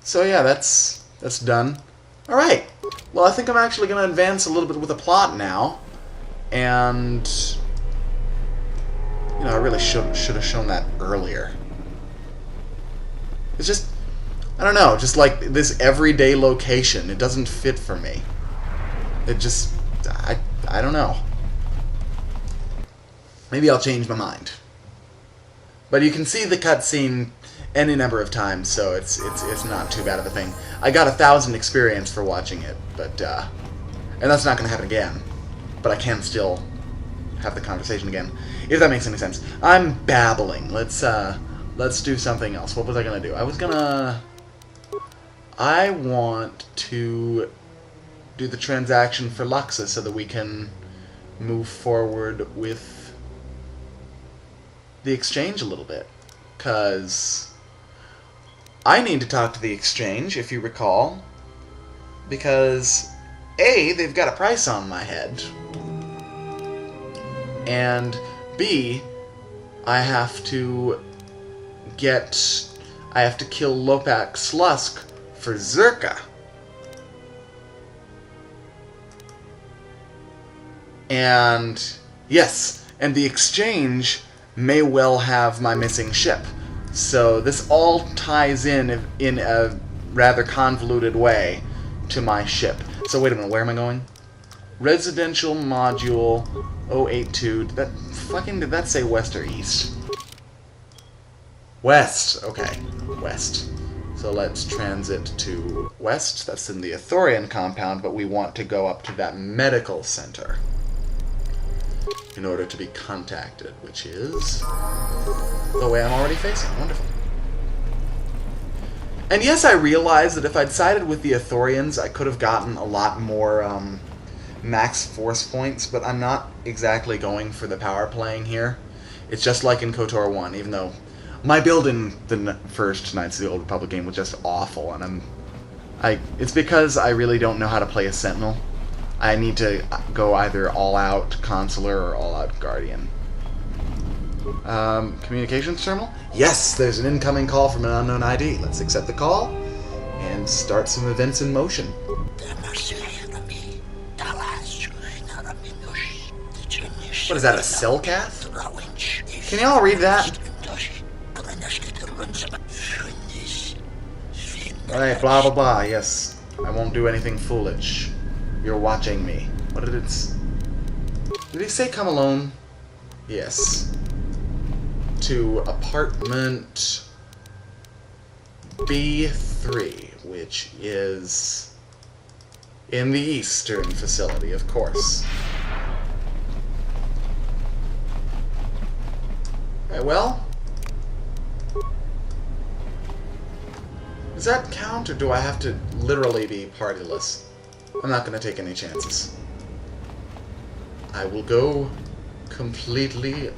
So yeah, that's done. Alright. Well, I think I'm actually going to advance a little bit with the plot now. And... you know, I really should have shown that earlier. It's just... I don't know, just like this everyday location. It doesn't fit for me. It just... I don't know. Maybe I'll change my mind. But you can see the cutscene any number of times, so it's not too bad of a thing. I got 1,000 experience for watching it, but and that's not going to happen again. But I can still have the conversation again, if that makes any sense. I'm babbling. Let's do something else. What was I going to do? I want to do the transaction for Luxa so that we can move forward with the exchange a little bit. Because I need to talk to the exchange, if you recall. Because, A, they've got a price on my head. And, B, I have to kill Lopak Slusk for Czerka. And, yes, and the exchange may well have my missing ship. So this all ties in a rather convoluted way to my ship. So wait a minute, where am I going? Residential module 082. Did that say west or east? West. Okay, west. So let's transit to west. That's in the Ithorian compound, but we want to go up to that medical center in order to be contacted, which is the way I'm already facing. Wonderful. And yes, I realize that if I'd sided with the Ithorians, I could have gotten a lot more max force points, but I'm not exactly going for the power playing here. It's just like in KOTOR 1, even though my build in the first Knights of the Old Republic game was just awful, and it's because I really don't know how to play a Sentinel. I need to go either all-out Consular or all-out Guardian. Communications terminal? Yes, there's an incoming call from an unknown ID. Let's accept the call and start some events in motion. What is that, a Cellcath? Can you all read that? Alright, blah blah blah, yes. I won't do anything foolish. You're watching me. What did it... Did he say come alone? Yes. To apartment B3, which is in the eastern facility, of course. Okay, well... Does that count, or do I have to literally be partyless? I'm not going to take any chances. I will go completely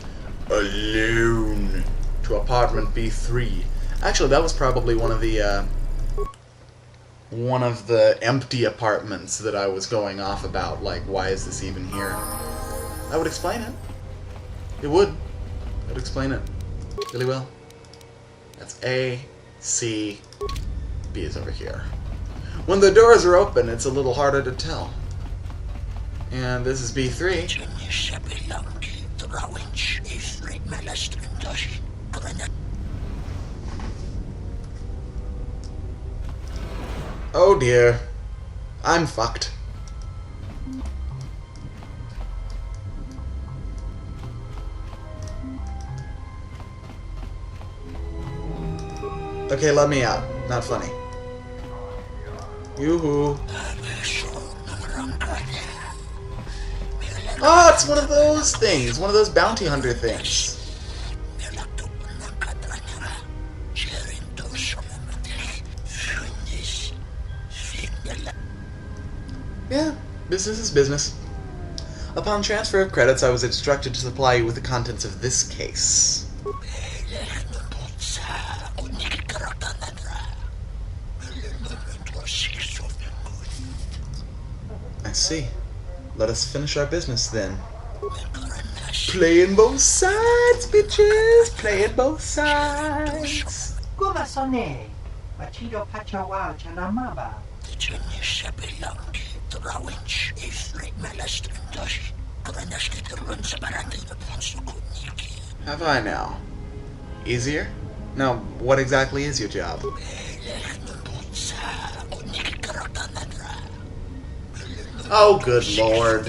alone to apartment B3. Actually, that was probably one of the empty apartments that I was going off about. Like, why is this even here? I would explain it. It would. I would explain it really well. That's A, C, B is over here. When the doors are open, it's a little harder to tell. And this is B3. Oh dear. I'm fucked. Okay, let me out. Not funny. Yoo-hoo. Oh, it's one of those things. One of those bounty hunter things. Yeah, business is business. Upon transfer of credits, I was instructed to supply you with the contents of this case. I see. Let us finish our business, then. Playing both sides, bitches! Playing both sides! Have I now? Easier? Now, what exactly is your job? Oh, good lord.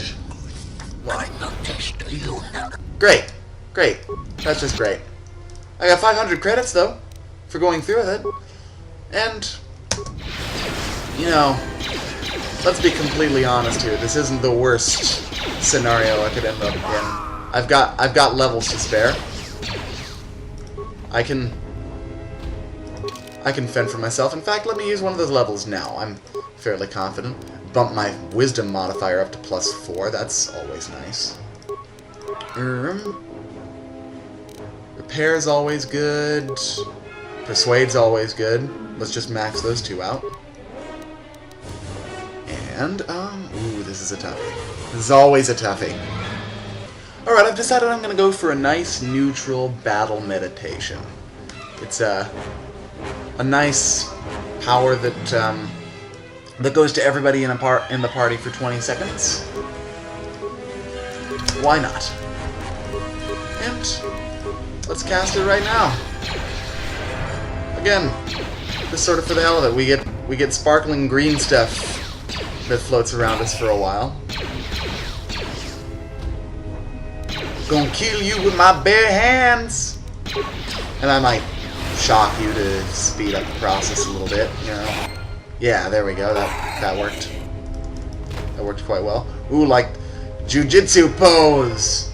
What? Great. Great. That's just great. I got 500 credits, though, for going through with it. And, you know, let's be completely honest here. This isn't the worst scenario I could end up in. I've got levels to spare. I can fend for myself. In fact, let me use one of those levels now. I'm fairly confident. Bump my wisdom modifier up to +4. That's always nice. Repair's always good. Persuade's always good. Let's just max those two out. And, ooh, this is a toughie. This is always a toughie. Alright, I've decided I'm gonna go for a nice neutral battle meditation. It's a nice power that that goes to everybody in the party for 20 seconds. Why not? And let's cast it right now. Again, just sort of for the hell of it. We get sparkling green stuff that floats around us for a while. Gonna kill you with my bare hands! And I might shock you to speed up the process a little bit, you know. Yeah, there we go. That worked. That worked quite well. Ooh, like jujitsu pose!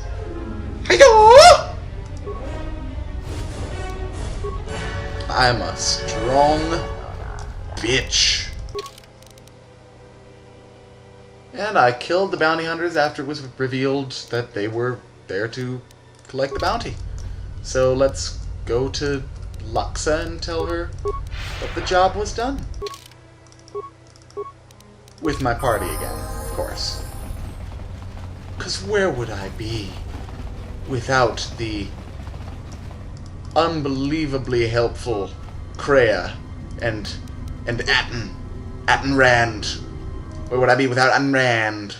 Hi-yo! I'm a strong bitch. And I killed the bounty hunters after it was revealed that they were there to collect the bounty. So let's go to Luxa and tell her that the job was done. With my party again, of course. 'Cause where would I be without the unbelievably helpful Kreia and Atten Rand? Where would I be without Atten Rand?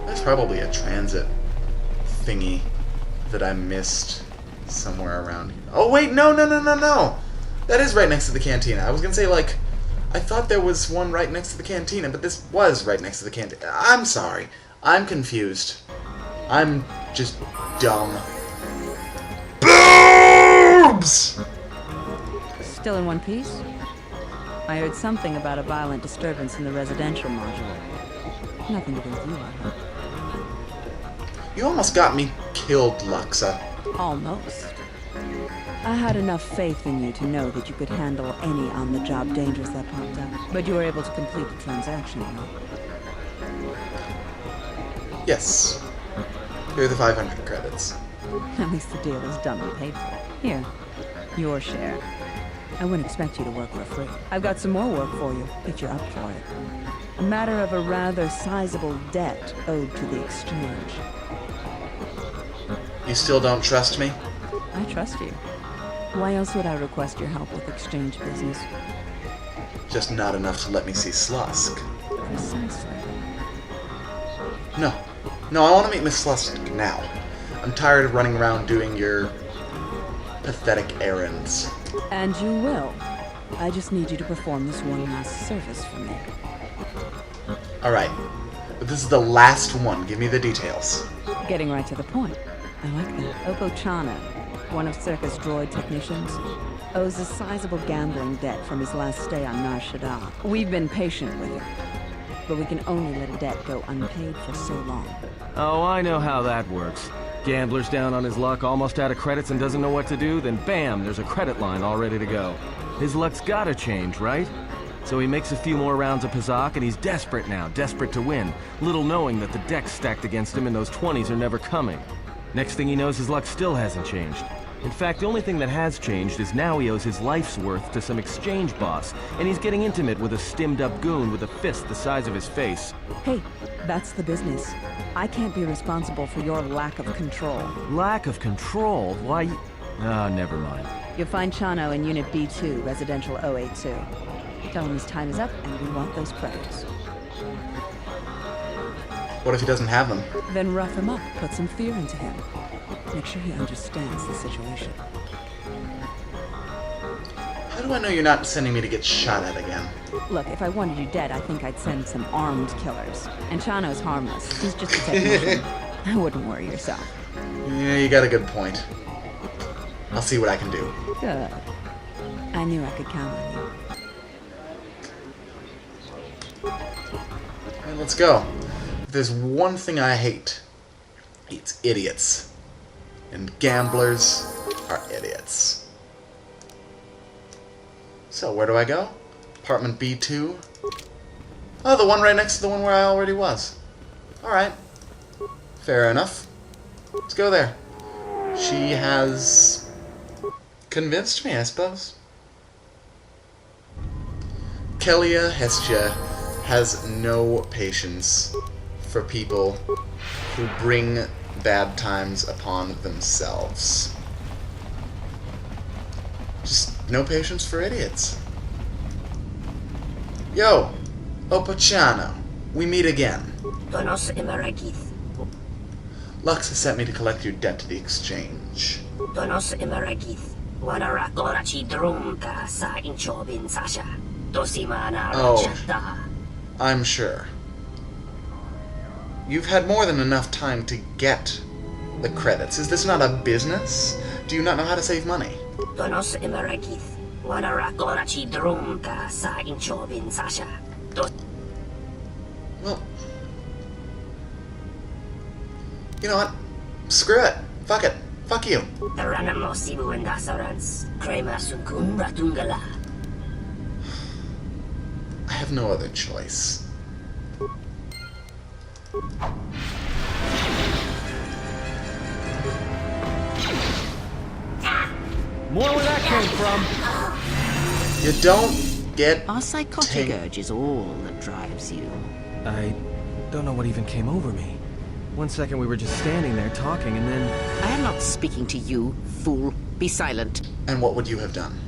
There's probably a transit thingy that I missed somewhere around here. Oh wait, no! That is right next to the cantina. I was gonna say, like, I thought there was one right next to the cantina, but this was right next to the cantina. I'm sorry. I'm confused. I'm just dumb. Boobs! Still in one piece? I heard something about a violent disturbance in the residential module. Nothing to do with you, I hope. You almost got me killed, Luxa. Almost. I had enough faith in you to know that you could handle any on-the-job dangers that popped up. But you were able to complete the transaction, right? Yes. Here are the 500 credits. At least the deal is done and paid for. Here, your share. I wouldn't expect you to work for free. I've got some more work for you, if you're up for it. A matter of a rather sizable debt owed to the exchange. You still don't trust me? I trust you. Why else would I request your help with exchange business? Just not enough to let me see Slusk. Precisely. No, I want to meet Miss Slusk now. I'm tired of running around doing your pathetic errands. And you will. I just need you to perform this one last service for me. Alright, but this is the last one. Give me the details. Getting right to the point. I like that. Okochana, one of Czerka's droid technicians, owes a sizable gambling debt from his last stay on Nar Shaddaa. We've been patient with him, but we can only let a debt go unpaid for so long. Oh, I know how that works. Gambler's down on his luck, almost out of credits and doesn't know what to do, then bam, there's a credit line all ready to go. His luck's gotta change, right? So he makes a few more rounds of Pazak and he's desperate now, desperate to win, little knowing that the deck's stacked against him and those 20s are never coming. Next thing he knows, his luck still hasn't changed. In fact, the only thing that has changed is now he owes his life's worth to some exchange boss, and he's getting intimate with a stimmed-up goon with a fist the size of his face. Hey, that's the business. I can't be responsible for your lack of control. Lack of control? Why? Ah, never mind. You'll find Chano in Unit B2, Residential 082. Tell him his time is up and we want those credits. What if he doesn't have them? Then rough him up, put some fear into him. Make sure he understands the situation. How do I know you're not sending me to get shot at again? Look, if I wanted you dead, I think I'd send some armed killers. And Chano's harmless. He's just a technician. I wouldn't worry yourself. Yeah, you got a good point. I'll see what I can do. Good. I knew I could count on you. Alright, let's go. If there's one thing I hate, it's idiots. And gamblers are idiots. So, where do I go? Apartment B2? Oh, the one right next to the one where I already was. Alright. Fair enough. Let's go there. She has convinced me, I suppose. Kelia Hestia has no patience for people who bring bad times upon themselves. Just no patience for idiots. Yo, Opachano, we meet again. Donos Emeragith. Lux has sent me to collect your debt to the exchange. Donos Emeragith. Wanara Gorachi Drumka sa Inchobin Sasha. Dosimana Rachata. I'm sure. You've had more than enough time to get the credits. Is this not a business? Do you not know how to save money? Donos Emeragith. Wanara Gorachi Drumka sa Inchobin Sasha. Well, you know what? Screw it. Fuck it. Fuck you. Taranamo Sibu and Dasarans. Krema Sukun Ratungala. I have no other choice. More where that came from! You don't get Our psychotic urge is all that drives you. I don't know what even came over me. 1 second we were just standing there talking, and then... I am not speaking to you, fool. Be silent. And what would you have done?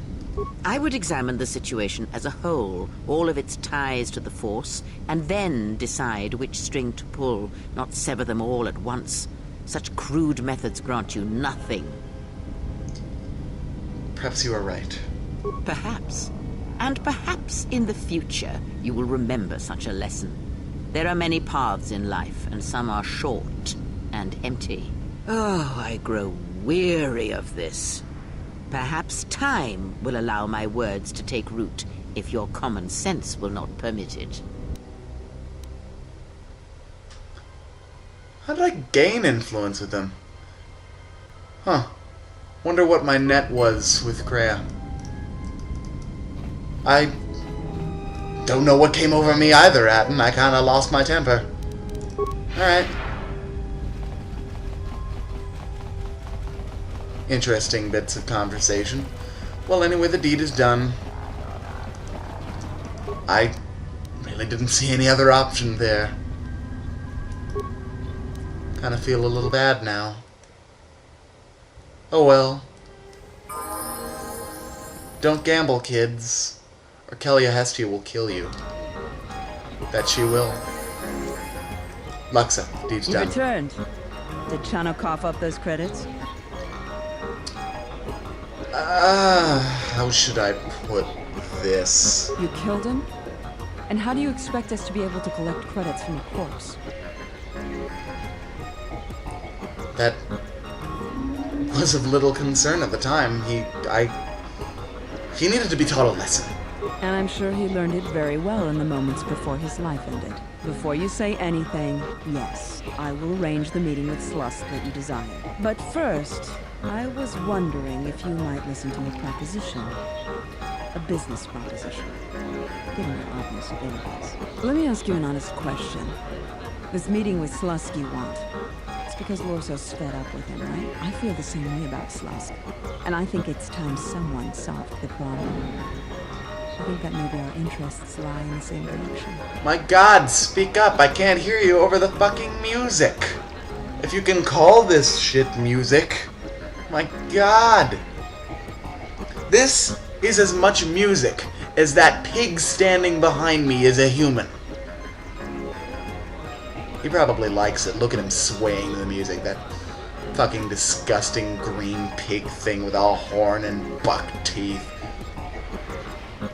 I would examine the situation as a whole, all of its ties to the Force, and then decide which string to pull, not sever them all at once. Such crude methods grant you nothing. Perhaps you are right. Perhaps. And perhaps in the future you will remember such a lesson. There are many paths in life, and some are short and empty. Oh, I grow weary of this. Perhaps time will allow my words to take root, if your common sense will not permit it. How did I gain influence with them? Huh. Wonder what my net was with Kreia. I don't know what came over me either, Atten. I kinda lost my temper. Alright. Interesting bits of conversation. Well, anyway, the deed is done. I really didn't see any other option there. Kinda feel a little bad now. Oh well. Don't gamble, kids, or Kelia Hestia will kill you. That she will. Luxa, deed's You done. returned. Did Chano cough up those credits? How should I put this? You killed him? And how do you expect us to be able to collect credits from a corpse? That was of little concern at the time. He needed to be taught a lesson. And I'm sure he learned it very well in the moments before his life ended. Before you say anything, yes, I will arrange the meeting with Slusk that you desire. But first, I was wondering if you might listen to a proposition. A business proposition. Given your obvious abilities. Let me ask you an honest question. This meeting with Slusk you want, it's Because Lorso's fed up with him, right? I feel the same way about Slusk. And I think it's time someone solved the problem. I think that maybe our interests lie in the same direction. My God, speak up. I can't hear you over the fucking music. If you can call this shit music. My God. This is as much music as that pig standing behind me is a human. He probably likes it. Look at him swaying to the music. That fucking disgusting green pig thing with all horn and buck teeth.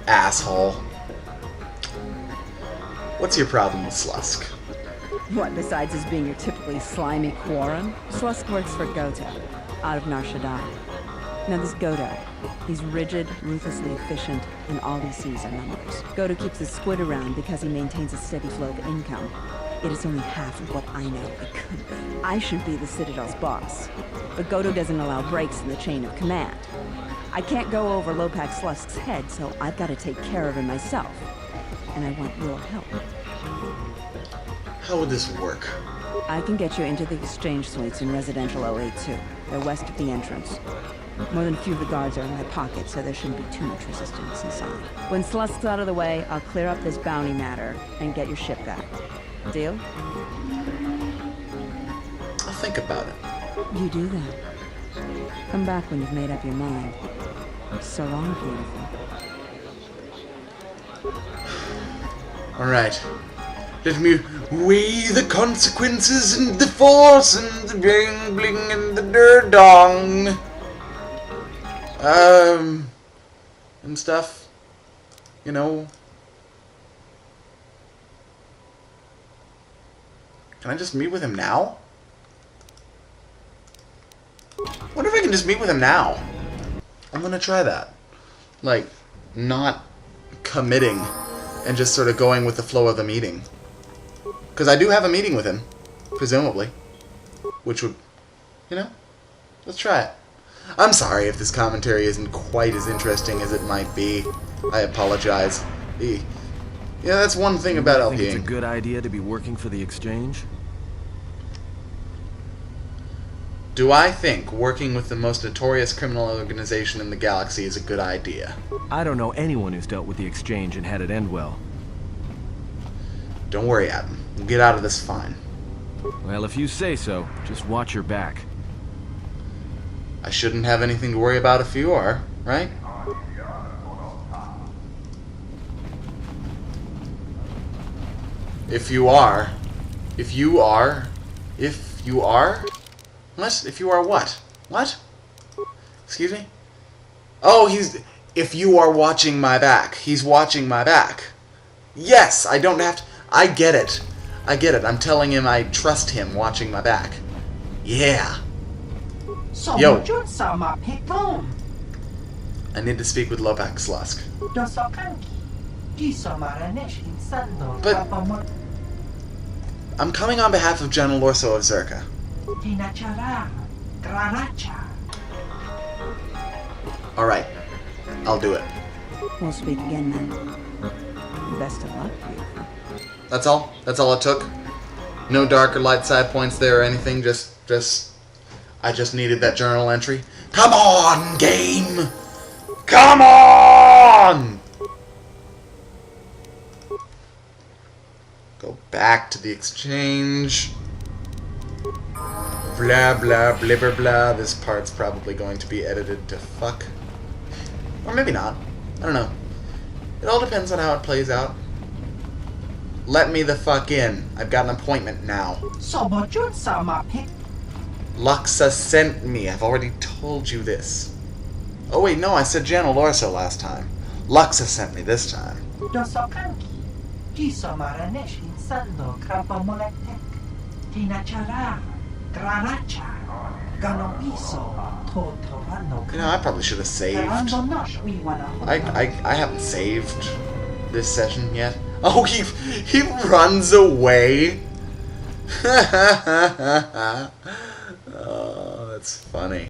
Asshole. What's your problem with Slusk? What, besides his being your typically slimy Quarren? Slusk works for Goto, out of Nar Shaddaa. Now this Goto, he's rigid, ruthlessly efficient, and all he sees are numbers. Goto keeps his squid around because he maintains a steady flow of income. It is only half of what I know it could be. I should be the Citadel's boss, but Goto doesn't allow breaks in the chain of command. I can't go over Lopak Slusk's head, so I've got to take care of him myself. And I want your help. How would this work? I can get you into the exchange suites in Residential 082. They're west of the entrance. More than a few of the guards are in my pocket, so there shouldn't be too much resistance inside. When Slusk's out of the way, I'll clear up this bounty matter and get your ship back. Deal? I'll think about it. You do that. Come back when you've made up your mind. So long, beautiful. Alright. Let me weigh the consequences and the force and the bling bling and the dong. And stuff. You know. Can I just meet with him now? I wonder if I can just meet with him now. I'm gonna try that. Like, not committing and just sort of going with the flow of the meeting. Because I do have a meeting with him, presumably. Which would, you know, let's try it. I'm sorry if this commentary isn't quite as interesting as it might be. I apologize. Yeah, that's one thing about LPing. Think it's a good idea to be working for the exchange? Do I think working with the most notorious criminal organization in the galaxy is a good idea? I don't know anyone who's dealt with the exchange and had it end well. Don't worry, Adam. We'll get out of this fine. Well, if you say so, just watch your back. I shouldn't have anything to worry about if you are, right? If you are. If you are. If you are? What? If you are what? What? Excuse me? Oh, he's... If you are watching my back. He's watching my back. Yes, I don't have to... I get it. I get it. I'm telling him I trust him watching my back. Yeah. Yo. I need to speak with Lopak Slusk. But... I'm coming on behalf of General Lorso of Czerka. Alright. I'll do it. We'll speak again then. Best of luck, beautiful. That's all? That's all it took? No dark or light side points there or anything? I just needed that journal entry? Come on, game! Come on! Go back to the exchange. Blah, blah, blibber, blah. This part's probably going to be edited to fuck. Or maybe not. I don't know. It all depends on how it plays out. Let me the fuck in. I've got an appointment now. Luxa sent me. I've already told you this. Oh wait, no, I said General Lorso last time. Luxa sent me this time. You know, I probably should have saved. I haven't saved this session yet. Oh, he runs away. Oh, that's funny.